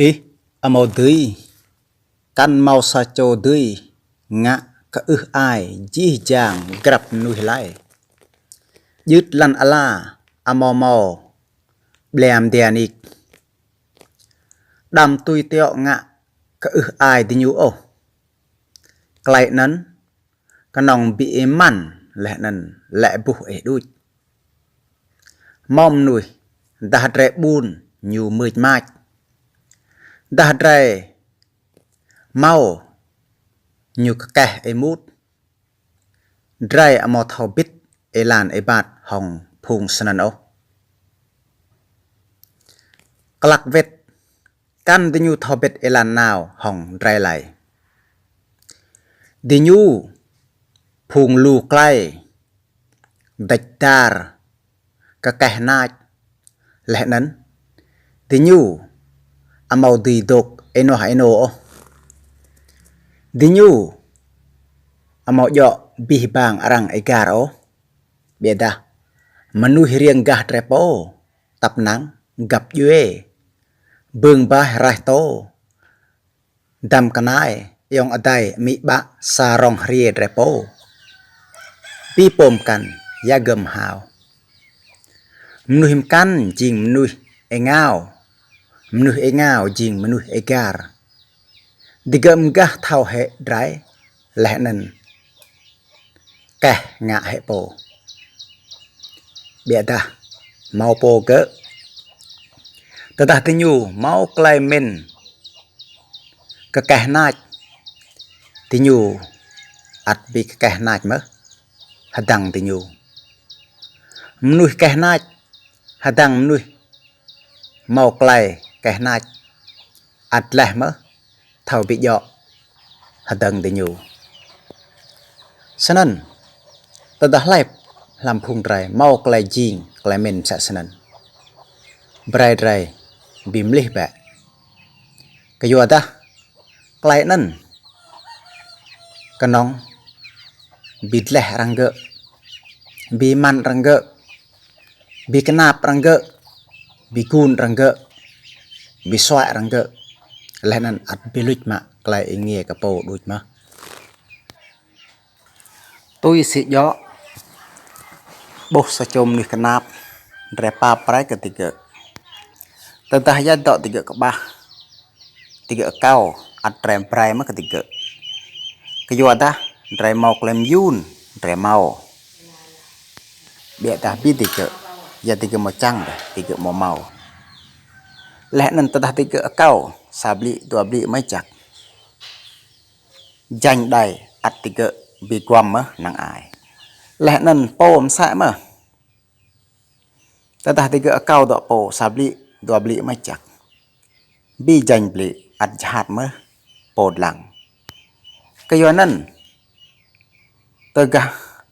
Ê, màu tươi, căn màu sa chô tươi, ngạ cả ai, dì chàng gặp nuôi lại. Dứt lăn ala, màu màu, blèm đèn ịt. Đàm tùy tẹo ngạ cả ai đi nhu ô. Cái nấn, cái nòng bị mặn lẹ nần lẹ bù ế đuôi. Mong nuôi, đã rẽ buồn nhu mượt mạch. Đã rẽ mau nhu kẻ ế mút. Rẽ màu thảo bít ế làn ế bạt hồng phùng sân ấu. Các vết căn đi nhu thảo bít ế làn nào hồng rẽ lại. Đi nhu phùng lù clay đạch đàr các kẻ nạch lẽ nấn. Đi nhu màu đi độc ế nô. Đi nhu màu dọ bih bang arang egar o beda menu riêng gah trepo tap nang gặp yue bương ba rai to dam kanai yong adai mi ba sarong rie trepo pi pom kan ya gem hao menu him kan jing menu engao jing menu egar digam gah thau he drai lẽ nen kẻ ngạ hệ bồ bịa ta mau bồ cỡ tờ ta tình nhu mau clay men cái kẻ nạch tình nhu ắt bị cái kẻ nạch mất hạt đằng tình nhu nuôi kẻ nạch hạt đằng nuôi mau clay kẻ nạch ắt lẻ mất thầu bị dọ hạt đằng tình nhu sân tờ đã lại làm phung rải mau cái jing cái men sẽ sân brai rải bìm lih bẹ cái gì ta cái nân cái nong bịt lẻ răng gợ bị man răng gợ bị cái nạp răng gợ bị cun răng gợ bị xoại răng gợ lẽ nân ăn bị lụt mà cái nghe cái bầu đuổi mà tôi sẽ gió bốc sa chôm ni kenap repa prai ketiga tentah ya dok tiga kebah tiga kau at rem prai mah ketiga kejual dah rem mau klem yun rem mau biar dah bi tiga ya tiga macang dah tiga mau leh nan tentah tiga kau sabli dua beli macak jang dai at tiga bi guam mah nang ai lẽ nần pom sai mà tata tiga kau dok po sabli dua beli macak bi jang beli at jahat mah pod lang kayonan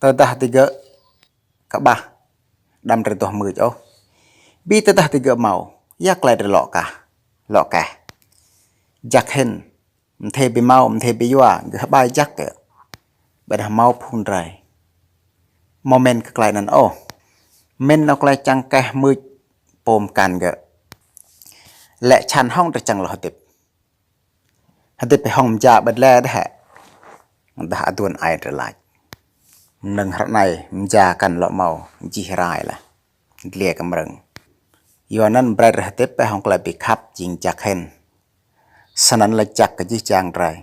tata tiga kabah dam tertuh mười oh bi tata tiga mau yak lai lọ cả jak hen mthe bi mau mthe bi yua gah bai jak ke bada mau phun rai moment cái này nè men nó lại chẳng cái mười pom can gỡ lệ chăn hong để chẳng là hạt tiệp phải hong già bật lẹ đấy đã tuần ai trở lại nâng hạt này già cần lọ màu chỉ rai là lìa cầm rừng do nên bật hạt tiệp phải hong lại bị khắp chính chắc hen sẵn là chắc cái gì chàng rai